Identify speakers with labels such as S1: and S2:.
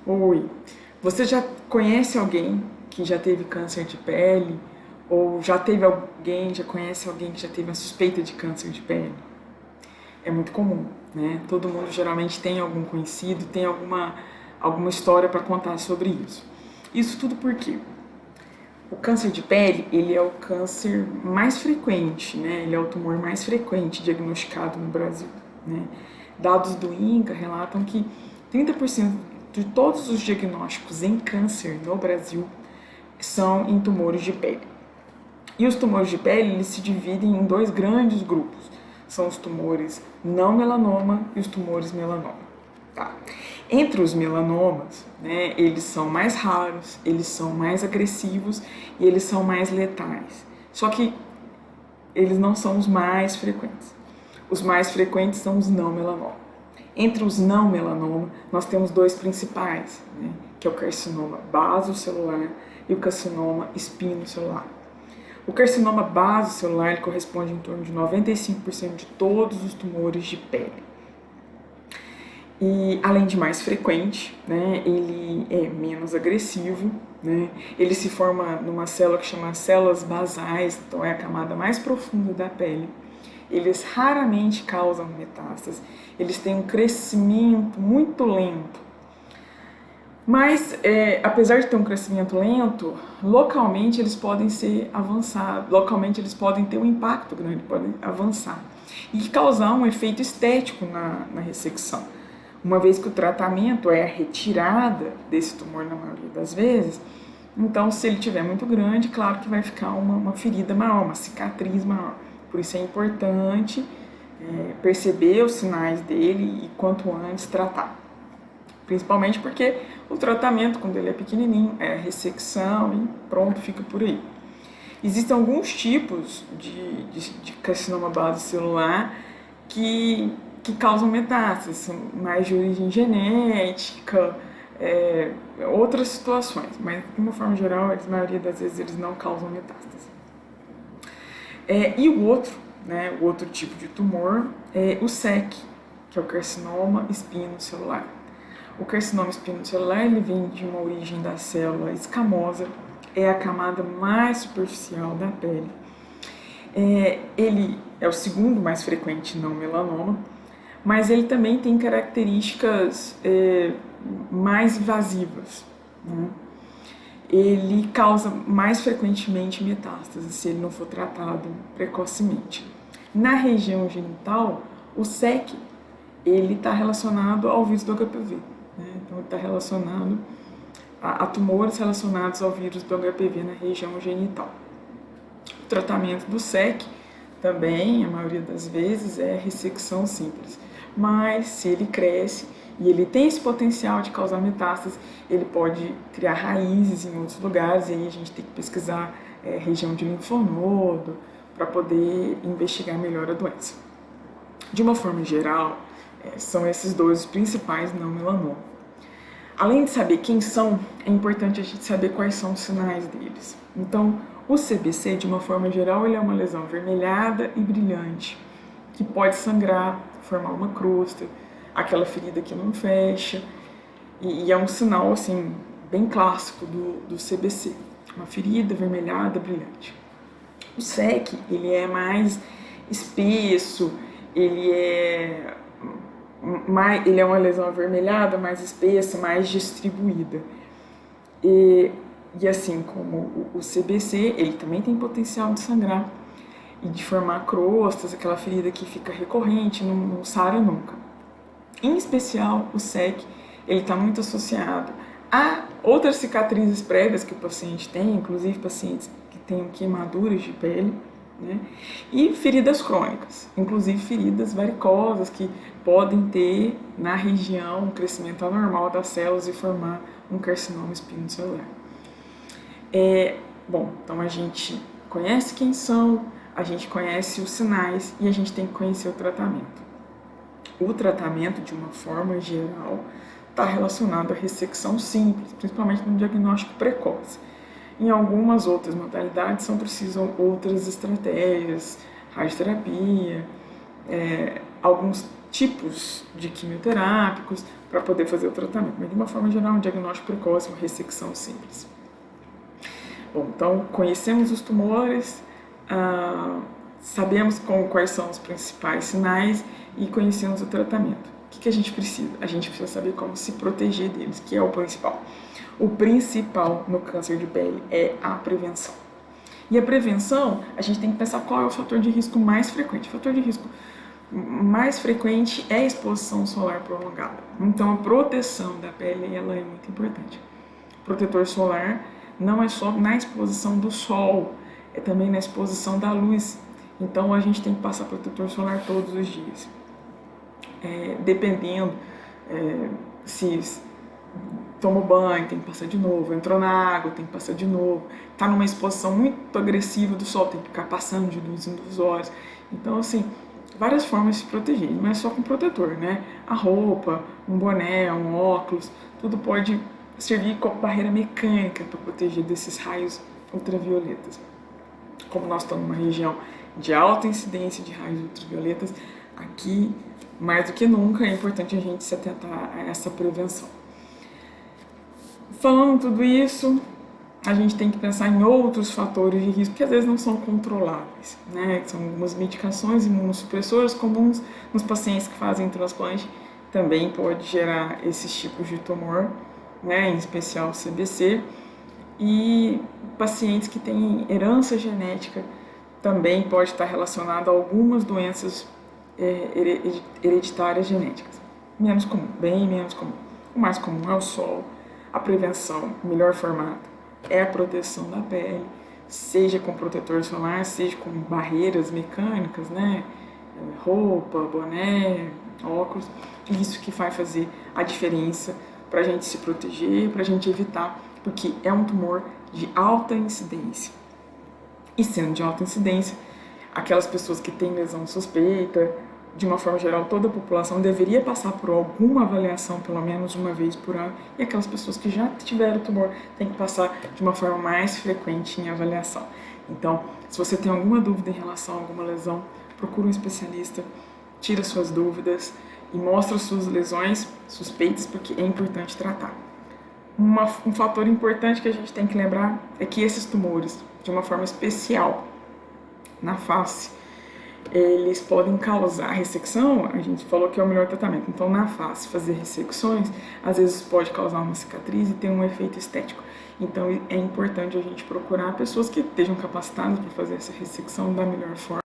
S1: Oi, você já conhece alguém que já teve câncer de pele? Ou já teve alguém, já conhece alguém que já teve a suspeita de câncer de pele? É muito comum, né? Todo mundo geralmente tem algum conhecido, tem alguma história para contar sobre isso. Isso tudo porque o câncer de pele, ele é o câncer mais frequente, né? Ele é o tumor mais frequente diagnosticado no Brasil, né? Dados do INCA relatam que 30% de todos os diagnósticos em câncer no Brasil são em tumores de pele. E os tumores de pele, eles se dividem em dois grandes grupos. São os tumores não melanoma e os tumores melanoma. Tá. Entre os melanomas, né, eles são mais raros, eles são mais agressivos e eles são mais letais. Só que eles não são os mais frequentes. Os mais frequentes são os não melanoma. Entre os não melanoma, nós temos dois principais, né, que é o carcinoma basocelular e o carcinoma espinocelular. O carcinoma basocelular ele corresponde em torno de 95% de todos os tumores de pele. E além de mais frequente, né, ele é menos agressivo, né, ele se forma numa célula que chama células basais, então é a camada mais profunda da pele. Eles raramente causam metástase, eles têm um crescimento muito lento. Mas, apesar de ter um crescimento lento, localmente eles podem ser avançados, localmente eles podem ter um impacto grande, podem avançar e causar um efeito estético na ressecção. Uma vez que o tratamento é a retirada desse tumor na maioria das vezes, então se ele tiver muito grande, claro que vai ficar uma ferida maior, uma cicatriz maior. Por isso é importante perceber os sinais dele e quanto antes tratar. Principalmente porque o tratamento, quando ele é pequenininho, é a ressecção e pronto, fica por aí. Existem alguns tipos de carcinoma basocelular que causam metástases, são mais de origem genética, outras situações, mas de uma forma geral, a maioria das vezes eles não causam metástase. E o outro tipo de tumor é o SEC, que é o carcinoma espinocelular. O carcinoma espinocelular ele vem de uma origem da célula escamosa, é a camada mais superficial da pele. Ele é o segundo mais frequente não melanoma, mas ele também tem características mais invasivas, né? Ele causa mais frequentemente metástase se ele não for tratado precocemente. Na região genital, o SEC ele está relacionado ao vírus do HPV, né? Então ele está relacionado a tumores relacionados ao vírus do HPV na região genital. O tratamento do SEC também, a maioria das vezes, é ressecção simples, mas se ele cresce e ele tem esse potencial de causar metástases, ele pode criar raízes em outros lugares, e aí a gente tem que pesquisar região de linfonodo para poder investigar melhor a doença. De uma forma geral, são esses dois os principais não melanoma. Além de saber quem são, é importante a gente saber quais são os sinais deles. Então, o CBC, de uma forma geral, ele é uma lesão avermelhada e brilhante, que pode sangrar, formar uma crosta, aquela ferida que não fecha, e é um sinal, assim, bem clássico do CBC, uma ferida avermelhada, brilhante. O SEC, ele é mais espesso, ele é uma lesão avermelhada, mais espessa, mais distribuída. E assim como o CBC, ele também tem potencial de sangrar e de formar crostas, aquela ferida que fica recorrente, não sara nunca. Em especial, o SEC, ele está muito associado a outras cicatrizes prévias que o paciente tem, inclusive pacientes que têm queimaduras de pele, né? E feridas crônicas, inclusive feridas varicosas que podem ter na região um crescimento anormal das células e formar um carcinoma espinocelular. Bom, então a gente conhece quem são, a gente conhece os sinais e a gente tem que conhecer o tratamento. O tratamento, de uma forma geral, está relacionado à ressecção simples, principalmente no diagnóstico precoce. Em algumas outras modalidades são precisas outras estratégias, radioterapia, alguns tipos de quimioterápicos para poder fazer o tratamento, mas de uma forma geral, um diagnóstico precoce, uma ressecção simples. Bom, então conhecemos os tumores, sabemos quais são os principais sinais e conhecemos o tratamento. O que a gente precisa? A gente precisa saber como se proteger deles, que é o principal. O principal no câncer de pele é a prevenção. E a prevenção, a gente tem que pensar qual é o fator de risco mais frequente. O fator de risco mais frequente é a exposição solar prolongada. Então, a proteção da pele ela é muito importante. O protetor solar não é só na exposição do sol, é também na exposição da luz. Então, a gente tem que passar protetor solar todos os dias. Dependendo se tomou banho, tem que passar de novo, entrou na água, tem que passar de novo, está numa exposição muito agressiva do sol, tem que ficar passando de luz nos olhos. Então, assim, várias formas de se proteger, não é só com protetor, né? A roupa, um boné, um óculos, tudo pode servir como barreira mecânica para proteger desses raios ultravioletas. Como nós estamos numa região de alta incidência de raios ultravioletas, aqui, mais do que nunca, é importante a gente se atentar a essa prevenção. Falando tudo isso, a gente tem que pensar em outros fatores de risco que às vezes não são controláveis, né? São algumas medicações imunossupressoras comuns nos pacientes que fazem transplante, também pode gerar esses tipos de tumor, né? Em especial CBC, e pacientes que têm herança genética também pode estar relacionado a algumas doenças hereditárias genéticas. Menos comum, bem menos comum. O mais comum é o sol. A prevenção, o melhor formato, é a proteção da pele, seja com protetor solar, seja com barreiras mecânicas, né? Roupa, boné, óculos, isso que vai fazer a diferença para a gente se proteger, para a gente evitar, porque é um tumor de alta incidência. E sendo de alta incidência, aquelas pessoas que têm lesão suspeita, de uma forma geral, toda a população deveria passar por alguma avaliação pelo menos uma vez por ano, e aquelas pessoas que já tiveram tumor têm que passar de uma forma mais frequente em avaliação. Então, se você tem alguma dúvida em relação a alguma lesão, procure um especialista, tira suas dúvidas e mostra suas lesões suspeitas, porque é importante tratar. Um fator importante que a gente tem que lembrar é que esses tumores, de uma forma especial, na face, eles podem causar ressecção, a gente falou que é o melhor tratamento. Então, na face, fazer ressecções, às vezes pode causar uma cicatriz e ter um efeito estético. Então, é importante a gente procurar pessoas que estejam capacitadas para fazer essa ressecção da melhor forma.